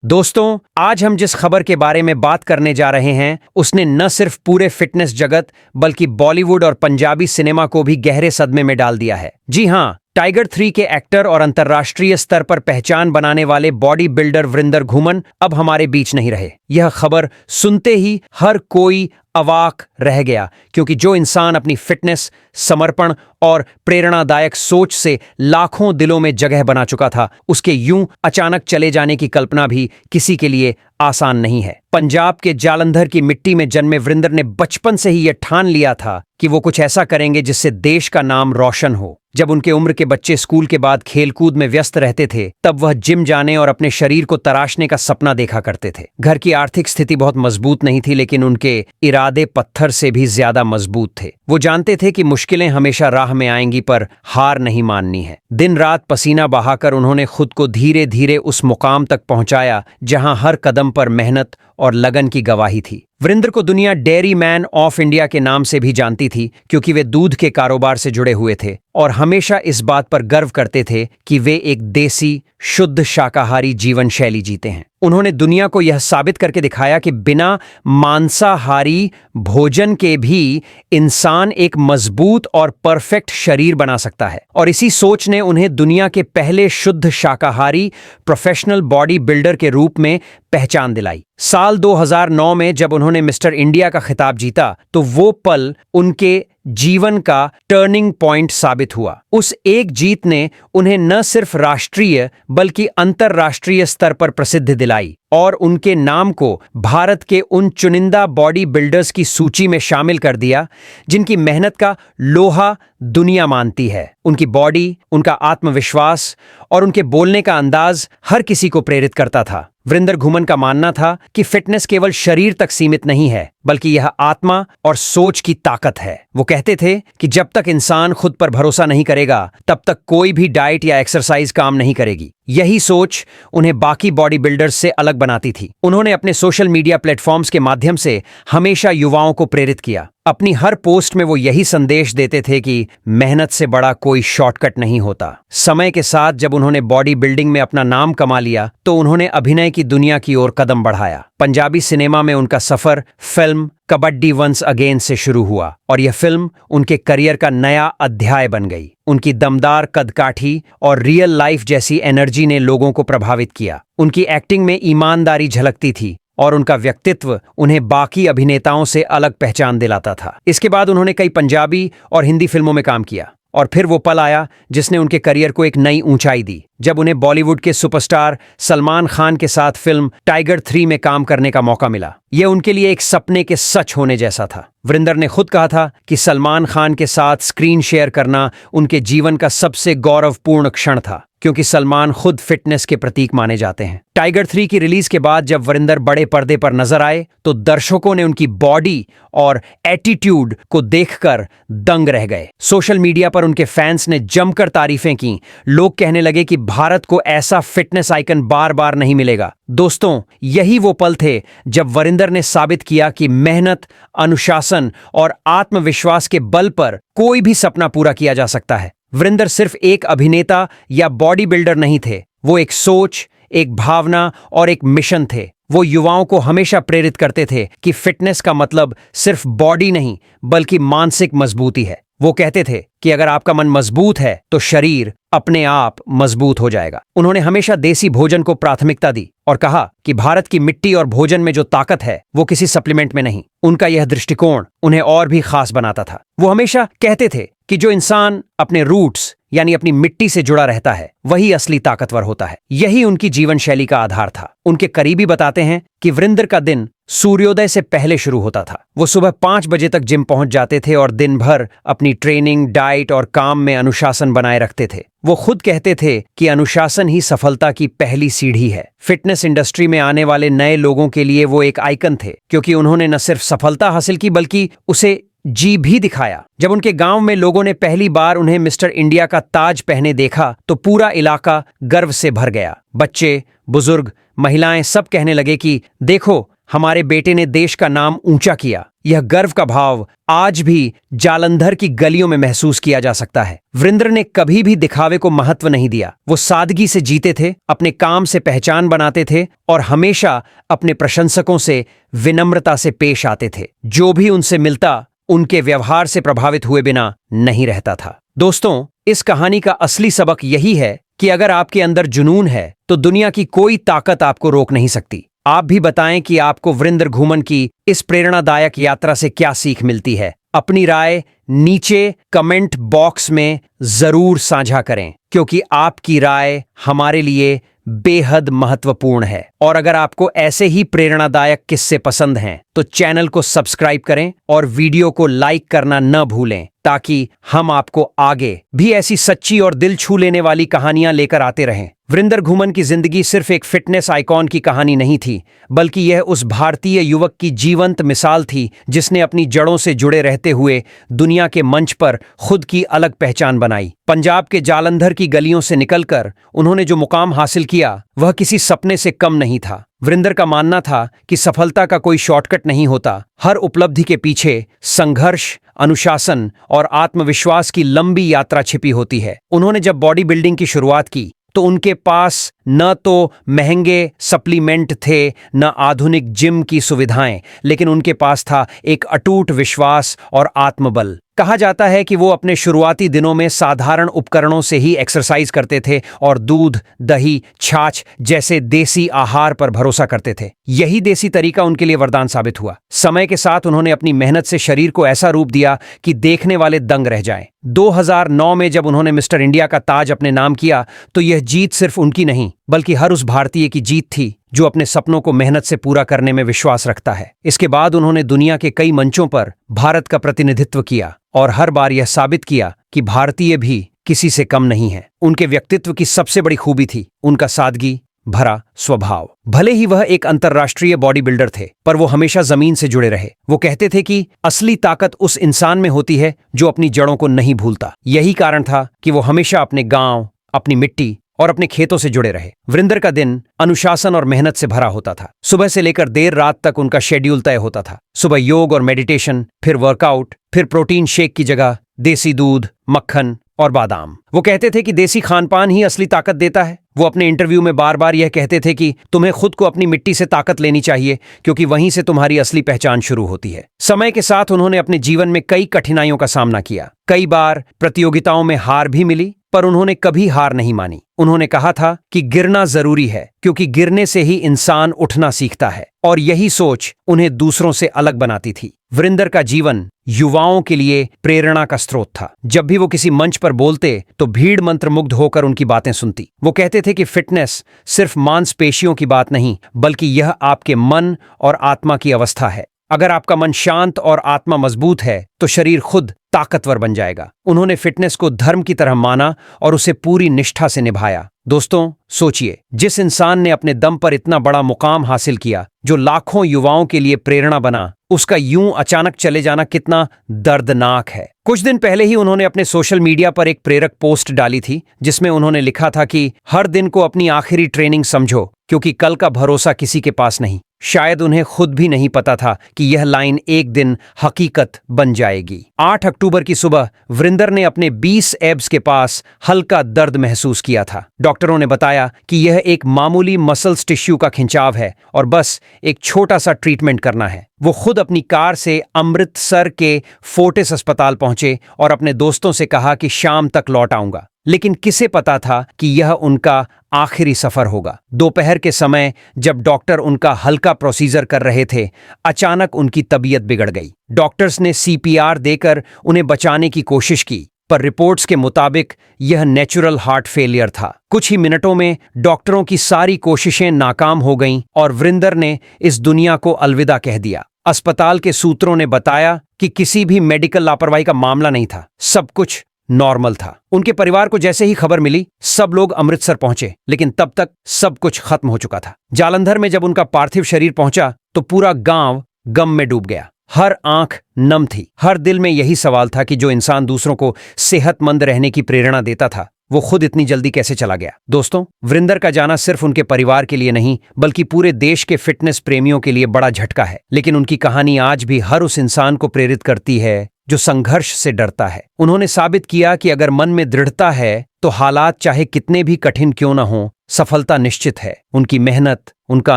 दोस्तों, आज हम जिस खबर के बारे में बात करने जा रहे हैं उसने न सिर्फ पूरे फिटनेस जगत बल्कि बॉलीवुड और पंजाबी सिनेमा को भी गहरे सदमे में डाल दिया है। जी हां, टाइगर 3 के एक्टर और अंतर्राष्ट्रीय स्तर पर पहचान बनाने वाले बॉडी बिल्डर वरिंदर घुमन अब हमारे बीच नहीं रहे। यह खबर सुनते ही हर कोई अवाक रह गया, क्योंकि जो इंसान अपनी फिटनेस, समर्पण और प्रेरणादायक सोच से लाखों दिलों में जगह बना चुका था, उसके यूं अचानक चले जाने की कल्पना भी किसी के लिए आसान नहीं है। पंजाब के जालंधर की मिट्टी में जन्मे वरिंदर ने बचपन से ही यह ठान लिया था कि वो कुछ ऐसा करेंगे जिससे देश का नाम रोशन हो। जब उनके उम्र के बच्चे स्कूल के बाद खेलकूद में व्यस्त रहते थे, तब वह जिम जाने और अपने शरीर को तराशने का सपना देखा करते थे। घर की आर्थिक स्थिति बहुत मजबूत नहीं थी, लेकिन उनके इरादे पत्थर से भी ज्यादा मजबूत थे। वो जानते थे कि मुश्किलें हमेशा राह में आएंगी, पर हार नहीं माननी है। दिन रात पसीना बहाकर उन्होंने खुद को धीरे धीरे उस मुकाम तक पहुंचाया जहां हर कदम पर मेहनत और लगन की गवाही थी। वरिंदर को दुनिया डेयरी मैन ऑफ इंडिया के नाम से भी जानती थी, क्योंकि वे दूध के कारोबार से जुड़े हुए थे और हमेशा इस बात पर गर्व करते थे कि वे एक देसी, शुद्ध शाकाहारी जीवन शैली जीते हैं। उन्होंने दुनिया को यह साबित करके दिखाया कि बिना मांसाहारी भोजन के भी इंसान एक मजबूत और परफेक्ट शरीर बना सकता है। और इसी सोच ने उन्हें दुनिया के पहले शुद्ध शाकाहारी प्रोफेशनल बॉडी बिल्डर के रूप में पहचान दिलाई। साल 2009 में जब उन्होंने मिस्टर इंडिया का खिताब जीता, तो वो पल उनके जीवन का टर्निंग पॉइंट साबित हुआ। उस एक जीत ने उन्हें न सिर्फ राष्ट्रीय बल्कि अंतर्राष्ट्रीय स्तर पर प्रसिद्धि दिलाई और उनके नाम को भारत के उन चुनिंदा बॉडी बिल्डर्स की सूची में शामिल कर दिया जिनकी मेहनत का लोहा दुनिया मानती है। उनकी बॉडी, उनका आत्मविश्वास और उनके बोलने का अंदाज हर किसी को प्रेरित करता था। वरिंदर घुमन का मानना था कि फिटनेस केवल शरीर तक सीमित नहीं है, बल्कि यह आत्मा और सोच की ताकत है। वो कहते थे कि जब तक इंसान खुद पर भरोसा नहीं करेगा, तब तक कोई भी डाइट या एक्सरसाइज काम नहीं करेगी। यही सोच उन्हें बाकी बॉडी बिल्डर्स से अलग बनाती थी। उन्होंने अपने सोशल मीडिया प्लेटफॉर्म्स के माध्यम से हमेशा युवाओं को प्रेरित किया। अपनी हर पोस्ट में वो यही संदेश देते थे कि मेहनत से बड़ा कोई शॉर्टकट नहीं होता। समय के साथ जब उन्होंने बॉडी बिल्डिंग में अपना नाम कमा लिया, तो उन्होंने अभिनय की दुनिया की ओर कदम बढ़ाया। पंजाबी सिनेमा में उनका सफर फिल्म कबड्डी वंस अगेन से शुरू हुआ और यह फिल्म उनके करियर का नया अध्याय बन गई। उनकी दमदार कदकाठी और रियल लाइफ जैसी एनर्जी ने लोगों को प्रभावित किया। उनकी एक्टिंग में ईमानदारी झलकती थी और उनका व्यक्तित्व उन्हें बाकी अभिनेताओं से अलग पहचान दिलाता था। इसके बाद उन्होंने कई पंजाबी और हिंदी फिल्मों में काम किया और फिर वो पल आया जिसने उनके करियर को एक नई ऊंचाई दी, जब उन्हें बॉलीवुड के सुपरस्टार सलमान खान के साथ फिल्म टाइगर 3 में काम करने का मौका मिला। यह उनके लिए एक सपने के सच होने जैसा था। वरिंदर ने खुद कहा था कि सलमान खान के साथ स्क्रीन शेयर करना उनके जीवन का सबसे गौरवपूर्ण क्षण था, क्योंकि सलमान खुद फिटनेस के प्रतीक माने जाते हैं। टाइगर 3 की रिलीज के बाद जब वरिंदर बड़े पर्दे पर नजर आए, तो दर्शकों ने उनकी बॉडी और एटीट्यूड को देखकर दंग रह गए। सोशल मीडिया पर उनके फैंस ने जमकर तारीफें की। लोग कहने लगे कि भारत को ऐसा फिटनेस आइकन बार बार नहीं मिलेगा। दोस्तों, यही वो पल थे जब वरिंदर ने साबित किया कि मेहनत, अनुशासन और आत्मविश्वास के बल पर कोई भी सपना पूरा किया जा सकता है। वरिंदर सिर्फ एक अभिनेता या बॉडी बिल्डर नहीं थे, वो एक सोच, एक भावना और एक मिशन थे। वो युवाओं को हमेशा प्रेरित करते थे कि फिटनेस का मतलब सिर्फ बॉडी नहीं, बल्कि मानसिक मजबूती है। वो कहते थे कि अगर आपका मन मजबूत है, तो शरीर अपने आप मजबूत हो जाएगा। उन्होंने हमेशा देसी भोजन को प्राथमिकता दी और कहा कि भारत की मिट्टी और भोजन में जो ताकत है, वो किसी सप्लीमेंट में नहीं। उनका यह दृष्टिकोण उन्हें और भी खास बनाता था। वो हमेशा कहते थे कि जो इंसान अपने रूट्स यानी अपनी मिट्टी से जुड़ा रहता है, वही असली ताकतवर होता है। यही उनकी जीवन शैली का आधार था। उनके करीबी बताते हैं कि वरिंदर का दिन सूर्योदय से पहले शुरू होता था। वो सुबह 5 बजे तक जिम पहुंच जाते थे और दिन भर अपनी ट्रेनिंग, डाइट और काम में अनुशासन बनाए रखते थे। वो खुद कहते थे कि अनुशासन ही सफलता की पहली सीढ़ी है। फिटनेस इंडस्ट्री में आने वाले नए लोगों के लिए वो एक आइकन थे, क्योंकि उन्होंने न सिर्फ सफलता हासिल की बल्कि उसे जी भी दिखाया। जब उनके गांव में लोगों ने पहली बार उन्हें मिस्टर इंडिया का ताज पहने देखा, तो पूरा इलाका गर्व से भर गया। बच्चे, बुजुर्ग, महिलाएं सब कहने लगे कि देखो, हमारे बेटे ने देश का नाम ऊंचा किया। यह गर्व का भाव आज भी जालंधर की गलियों में महसूस किया जा सकता है। वीरेंद्र ने कभी भी दिखावे को महत्व नहीं दिया। वो सादगी से जीते थे, अपने काम से पहचान बनाते थे और हमेशा अपने प्रशंसकों से विनम्रता से पेश आते थे। जो भी उनसे मिलता उनके व्यवहार से प्रभावित हुए बिना नहीं रहता था। दोस्तों, इस कहानी का असली सबक यही है कि अगर आपके अंदर जुनून है तो दुनिया की कोई ताकत आपको रोक नहीं सकती। आप भी बताएं कि आपको वीरेंद्र घूमन की इस प्रेरणादायक यात्रा से क्या सीख मिलती है। अपनी राय नीचे कमेंट बॉक्स में जरूर साझा करें, क्योंकि आपकी राय हमारे लिए बेहद महत्वपूर्ण है। और अगर आपको ऐसे ही प्रेरणादायक किस्से पसंद हैं तो चैनल को सब्सक्राइब करें और वीडियो को लाइक करना न भूलें, ताकि हम आपको आगे भी ऐसी सच्ची और दिल छू लेने वाली कहानियां लेकर आते रहें। वीरेंद्र घूमन की जिंदगी सिर्फ एक फिटनेस आइकॉन की कहानी नहीं थी, बल्कि यह उस भारतीय युवक की जीवंत मिसाल थी जिसने अपनी जड़ों से जुड़े रहते हुए दुनिया के मंच पर खुद की अलग पहचान बनाई। पंजाब के जालंधर की गलियों से निकलकर उन्होंने जो मुकाम हासिल किया वह किसी सपने से कम नहीं था। वीरेंद्र का मानना था कि सफलता का कोई शॉर्टकट नहीं होता। हर उपलब्धि के पीछे संघर्ष, अनुशासन और आत्मविश्वास की लंबी यात्रा छिपी होती है। उन्होंने जब बॉडी बिल्डिंग की शुरुआत की तो उनके पास न तो महंगे सप्लीमेंट थे, न आधुनिक जिम की सुविधाएं, लेकिन उनके पास था एक अटूट विश्वास और आत्मबल। कहा जाता है कि वो अपने शुरुआती दिनों में साधारण उपकरणों से ही एक्सरसाइज करते थे और दूध, दही, छाछ जैसे देसी आहार पर भरोसा करते थे। यही देसी तरीका उनके लिए वरदान साबित हुआ। समय के साथ उन्होंने अपनी मेहनत से शरीर को ऐसा रूप दिया कि देखने वाले दंग रह जाएं। 2009 में जब उन्होंने मिस्टर इंडिया का ताज अपने नाम किया तो यह जीत सिर्फ उनकी नहीं, बल्कि हर उस भारतीय की जीत थी जो अपने सपनों को मेहनत से पूरा करने में विश्वास रखता है। इसके बाद उन्होंने दुनिया के कई मंचों पर भारत का प्रतिनिधित्व किया और हर बार यह साबित किया कि भारतीय भी किसी से कम नहीं है। उनके व्यक्तित्व की सबसे बड़ी खूबी थी उनका सादगी भरा स्वभाव। भले ही वह एक अंतर्राष्ट्रीय बॉडी बिल्डर थे, पर वो हमेशा जमीन से जुड़े रहे। वो कहते थे कि असली ताकत उस इंसान में होती है जो अपनी जड़ों को नहीं भूलता। यही कारण था कि वो हमेशा अपने गांव, अपनी मिट्टी और अपने खेतों से जुड़े रहे। वीरेंद्र का दिन अनुशासन और मेहनत से भरा होता था। सुबह से लेकर देर रात तक उनका शेड्यूल तय होता था। सुबह योग और मेडिटेशन, फिर वर्कआउट, फिर प्रोटीन शेक की जगह देसी दूध, मक्खन और बादाम। वो कहते थे कि देसी खानपान ही असली ताकत देता है। वो अपने इंटरव्यू में बार बार यह कहते थे कि तुम्हें खुद को अपनी मिट्टी से ताकत लेनी चाहिए, क्योंकि वहीं से तुम्हारी असली पहचान शुरू होती है। समय के साथ उन्होंने अपने जीवन में कई कठिनाइयों का सामना किया। कई बार प्रतियोगिताओं में हार भी मिली, पर उन्होंने कभी हार नहीं मानी। उन्होंने कहा था कि गिरना जरूरी है, क्योंकि गिरने से ही इंसान उठना सीखता है, और यही सोच उन्हें दूसरों से अलग बनाती थी। वीरेंद्र का जीवन युवाओं के लिए प्रेरणा का स्रोत था। जब भी वो किसी मंच पर बोलते तो भीड़ मंत्रमुग्ध होकर उनकी बातें सुनती। वो कहते थे कि फिटनेस सिर्फ मांसपेशियों की बात नहीं, बल्कि यह आपके मन और आत्मा की अवस्था है। अगर आपका मन शांत और आत्मा मजबूत है तो शरीर खुद ताकतवर बन जाएगा। उन्होंने फिटनेस को धर्म की तरह माना और उसे पूरी निष्ठा से निभाया। दोस्तों, सोचिए, जिस इंसान ने अपने दम पर इतना बड़ा मुकाम हासिल किया, जो लाखों युवाओं के लिए प्रेरणा बना, उसका यूं अचानक चले जाना कितना दर्दनाक है। कुछ दिन पहले ही उन्होंने अपने सोशल मीडिया पर एक प्रेरक पोस्ट डाली थी, जिसमें उन्होंने लिखा था कि हर दिन को अपनी आखिरी ट्रेनिंग समझो, क्योंकि कल का भरोसा किसी के पास नहीं। शायद उन्हें खुद भी नहीं पता था कि यह लाइन एक दिन हकीकत बन जाएगी। 8 अक्टूबर की सुबह वीरेंद्र ने अपने 20 एब्स के पास हल्का दर्द महसूस किया था। डॉक्टरों ने बताया कि यह एक मामूली मसल्स टिश्यू का खिंचाव है और बस एक छोटा सा ट्रीटमेंट करना है। वो खुद अपनी कार से अमृतसर के फोर्टिस अस्पताल पहुंचे और अपने दोस्तों से कहा कि शाम तक लौट आऊंगा। लेकिन किसे पता था कि यह उनका आखिरी सफर होगा। दोपहर के समय जब डॉक्टर उनका हल्का प्रोसीजर कर रहे थे, अचानक उनकी तबीयत बिगड़ गई। डॉक्टर्स ने CPR देकर उन्हें बचाने की कोशिश की, पर रिपोर्ट्स के मुताबिक यह नेचुरल हार्ट फेलियर था। कुछ ही मिनटों में डॉक्टरों की सारी कोशिशें नाकाम हो गईं और वीरेंद्र ने इस दुनिया को अलविदा कह दिया। अस्पताल के सूत्रों ने बताया कि किसी भी मेडिकल लापरवाही का मामला नहीं था, सब कुछ नॉर्मल था। उनके परिवार को जैसे ही खबर मिली, सब लोग अमृतसर पहुंचे, लेकिन तब तक सब कुछ खत्म हो चुका था। जालंधर में जब उनका पार्थिव शरीर पहुंचा तो पूरा गांव गम में डूब गया। हर आंख नम थी। हर दिल में यही सवाल था कि जो इंसान दूसरों को सेहतमंद रहने की प्रेरणा देता था, वो खुद इतनी जल्दी कैसे चला गया। दोस्तों, वीरेंद्र का जाना सिर्फ उनके परिवार के लिए नहीं बल्कि पूरे देश के फिटनेस प्रेमियों के लिए बड़ा झटका है। लेकिन उनकी कहानी आज भी हर उस इंसान को प्रेरित करती है जो संघर्ष से डरता है। उन्होंने साबित किया कि अगर मन में दृढ़ता है तो हालात चाहे कितने भी कठिन क्यों न हो, सफलता निश्चित है। उनकी मेहनत, उनका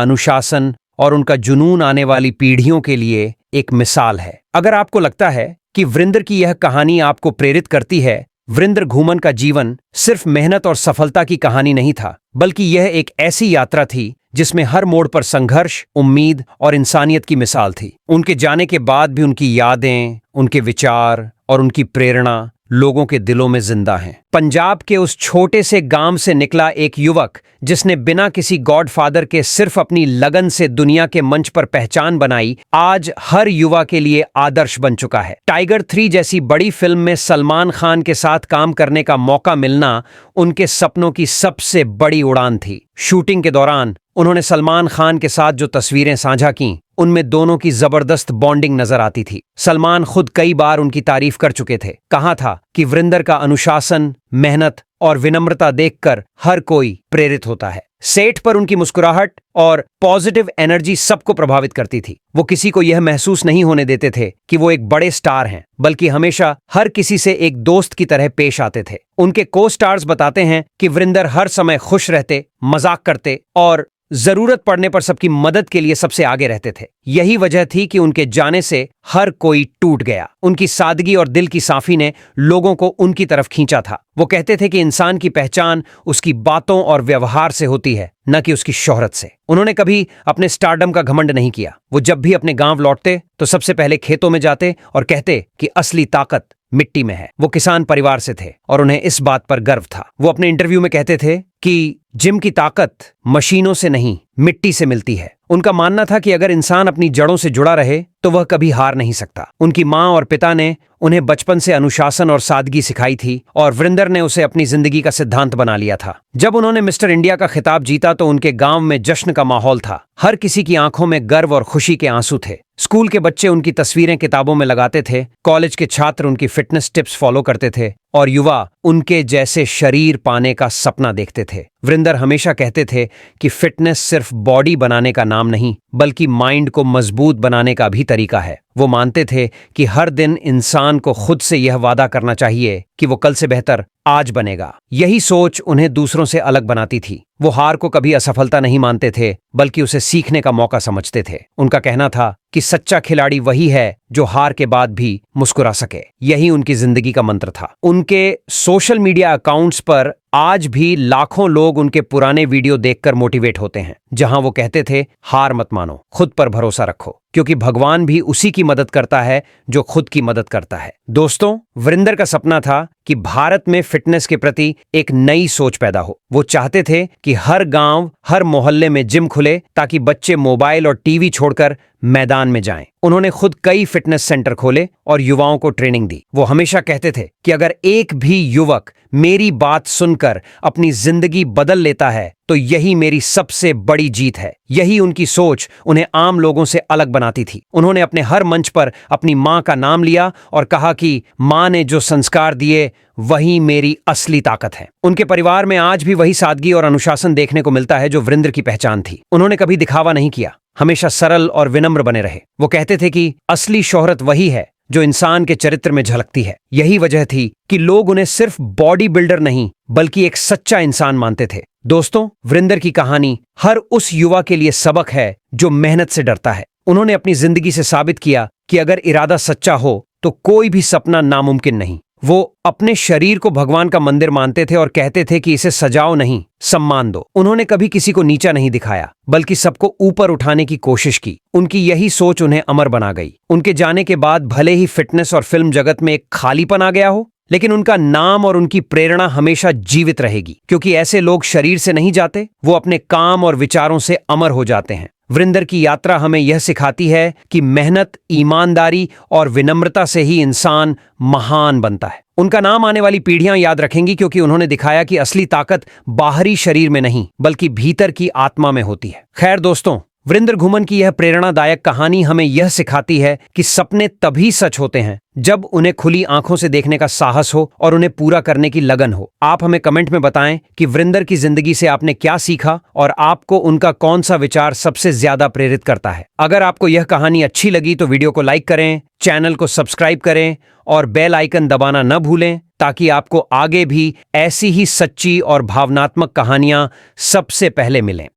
अनुशासन और उनका जुनून आने वाली पीढ़ियों के लिए एक मिसाल है। अगर आपको लगता है कि वीरेंद्र की यह कहानी आपको प्रेरित करती है, वीरेंद्र घूमन का जीवन सिर्फ मेहनत और सफलता की कहानी नहीं था, बल्कि यह एक ऐसी यात्रा थी जिसमें हर मोड़ पर संघर्ष, उम्मीद और इंसानियत की मिसाल थी। उनके जाने के बाद भी उनकी यादें, उनके विचार और उनकी प्रेरणा लोगों के दिलों में जिंदा हैं। पंजाब के उस छोटे से गांव से निकला एक युवक जिसने बिना किसी गॉडफादर के सिर्फ अपनी लगन से दुनिया के मंच पर पहचान बनाई, आज हर युवा के लिए आदर्श बन चुका है। टाइगर 3 जैसी बड़ी फिल्म में सलमान खान के साथ काम करने का मौका मिलना उनके सपनों की सबसे बड़ी उड़ान थी। शूटिंग के दौरान उन्होंने सलमान खान के साथ जो तस्वीरें साझा कीं, उनमें दोनों की जबरदस्त बॉन्डिंग नजर आती थी। सलमान खुद कई बार उनकी तारीफ कर चुके थे। कहा था कि वीरेंद्र का अनुशासन, मेहनत और विनम्रता देखकर हर कोई प्रेरित होता है। सेट पर उनकी मुस्कुराहट और पॉजिटिव एनर्जी सबको प्रभावित करती थी। वो किसी को यह महसूस नहीं होने देते थे कि वो एक बड़े स्टार हैं, बल्कि हमेशा हर किसी से एक दोस्त की तरह पेश आते थे। उनके को स्टार्स बताते हैं कि वीरेंद्र हर समय खुश रहते, मजाक करते और जरूरत पड़ने पर सबकी मदद के लिए सबसे आगे रहते थे। यही वजह थी कि उनके जाने से हर कोई टूट गया। उनकी सादगी और दिल की साफी ने लोगों को उनकी तरफ खींचा था। वो कहते थे कि इंसान की पहचान उसकी बातों और व्यवहार से होती है, न कि उसकी शोहरत से। उन्होंने कभी अपने स्टारडम का घमंड नहीं किया। वो जब भी अपने गांव लौटते तो सबसे पहले खेतों में जाते और कहते कि असली ताकत मिट्टी में है। वो किसान परिवार से थे और उन्हें इस बात पर गर्व था। वो अपने इंटरव्यू में कहते थे कि जिम की ताकत मशीनों से नहीं, मिट्टी से मिलती है। उनका मानना था कि अगर इंसान अपनी जड़ों से जुड़ा रहे तो वह कभी हार नहीं सकता। उनकी माँ और पिता ने उन्हें बचपन से अनुशासन और सादगी सिखाई थी और वीरेंद्र ने उसे अपनी जिंदगी का सिद्धांत बना लिया था। जब उन्होंने मिस्टर इंडिया का खिताब जीता तो उनके गांव में जश्न का माहौल था। हर किसी की आंखों में गर्व और खुशी के आंसू थे। स्कूल के बच्चे उनकी तस्वीरें किताबों में लगाते थे, कॉलेज के छात्र उनकी फिटनेस टिप्स फॉलो करते थे और युवा उनके जैसे शरीर पाने का सपना देखते थे। वीरेंद्र हमेशा कहते थे कि फिटनेस सिर्फ बॉडी बनाने का नाम नहीं, बल्कि माइंड को मजबूत बनाने का भी तरीका है। वो मानते थे कि हर दिन इंसान को खुद से यह वादा करना चाहिए कि वो कल से बेहतर आज बनेगा। यही सोच उन्हें दूसरों से अलग बनाती थी। वो हार को कभी असफलता नहीं मानते थे, बल्कि उसे सीखने का मौका समझते थे। उनका कहना था कि सच्चा खिलाड़ी वही है जो हार के बाद भी मुस्कुरा सके। यही उनकी जिंदगी का मंत्र था। उनके सोशल मीडिया अकाउंट्स पर आज भी लाखों लोग उनके पुराने वीडियो देखकर मोटिवेट होते हैं, जहां वो कहते थे, हार मत मानो, खुद पर भरोसा रखो, क्योंकि भगवान भी उसी की मदद करता है जो खुद की मदद करता है। दोस्तों, वीरेंद्र का सपना था कि भारत में फिटनेस के प्रति एक नई सोच पैदा हो। वो चाहते थे कि हर गांव, हर मोहल्ले में जिम खुले ताकि बच्चे मोबाइल और टीवी छोड़कर मैदान में जाएं। उन्होंने खुद कई फिटनेस सेंटर खोले और युवाओं को ट्रेनिंग दी। वो हमेशा कहते थे कि अगर एक भी युवक मेरी बात सुनकर अपनी जिंदगी बदल लेता है तो यही मेरी सबसे बड़ी जीत है। यही उनकी सोच उन्हें आम लोगों से अलग बनाती थी। उन्होंने अपने हर मंच पर अपनी मां का नाम लिया और कहा कि मां ने जो संस्कार दिए वही मेरी असली ताकत है। उनके परिवार में आज भी वही सादगी और अनुशासन देखने को मिलता है जो वीरेंद्र की पहचान थी। उन्होंने कभी दिखावा नहीं किया, हमेशा सरल और विनम्र बने रहे। वो कहते थे कि असली शोहरत वही है जो इंसान के चरित्र में झलकती है। यही वजह थी कि लोग उन्हें सिर्फ बॉडी बिल्डर नहीं बल्कि एक सच्चा इंसान मानते थे। दोस्तों, वीरेंद्र की कहानी हर उस युवा के लिए सबक है जो मेहनत से डरता है। उन्होंने अपनी जिंदगी से साबित किया कि अगर इरादा सच्चा हो तो कोई भी सपना नामुमकिन नहीं। वो अपने शरीर को भगवान का मंदिर मानते थे और कहते थे कि इसे सजाओ नहीं, सम्मान दो। उन्होंने कभी किसी को नीचा नहीं दिखाया, बल्कि सबको ऊपर उठाने की कोशिश की। उनकी यही सोच उन्हें अमर बना गई। उनके जाने के बाद भले ही फिटनेस और फिल्म जगत में एक खालीपन आ गया हो, लेकिन उनका नाम और उनकी प्रेरणा हमेशा जीवित रहेगी, क्योंकि ऐसे लोग शरीर से नहीं जाते, वो अपने काम और विचारों से अमर हो जाते हैं। वीरेंद्र की यात्रा हमें यह सिखाती है कि मेहनत, ईमानदारी और विनम्रता से ही इंसान महान बनता है। उनका नाम आने वाली पीढ़ियां याद रखेंगी, क्योंकि उन्होंने दिखाया कि असली ताकत बाहरी शरीर में नहीं बल्कि भीतर की आत्मा में होती है। खैर दोस्तों, वीरेंद्र घुमन की यह प्रेरणादायक कहानी हमें यह सिखाती है कि सपने तभी सच होते हैं जब उन्हें खुली आंखों से देखने का साहस हो और उन्हें पूरा करने की लगन हो। आप हमें कमेंट में बताएं कि वीरेंद्र की जिंदगी से आपने क्या सीखा और आपको उनका कौन सा विचार सबसे ज्यादा प्रेरित करता है। अगर आपको यह कहानी अच्छी लगी तो वीडियो को लाइक करें, चैनल को सब्सक्राइब करें और बेल आइकन दबाना न भूलें ताकि आपको आगे भी ऐसी ही सच्ची और भावनात्मक कहानियां सबसे पहले मिलें।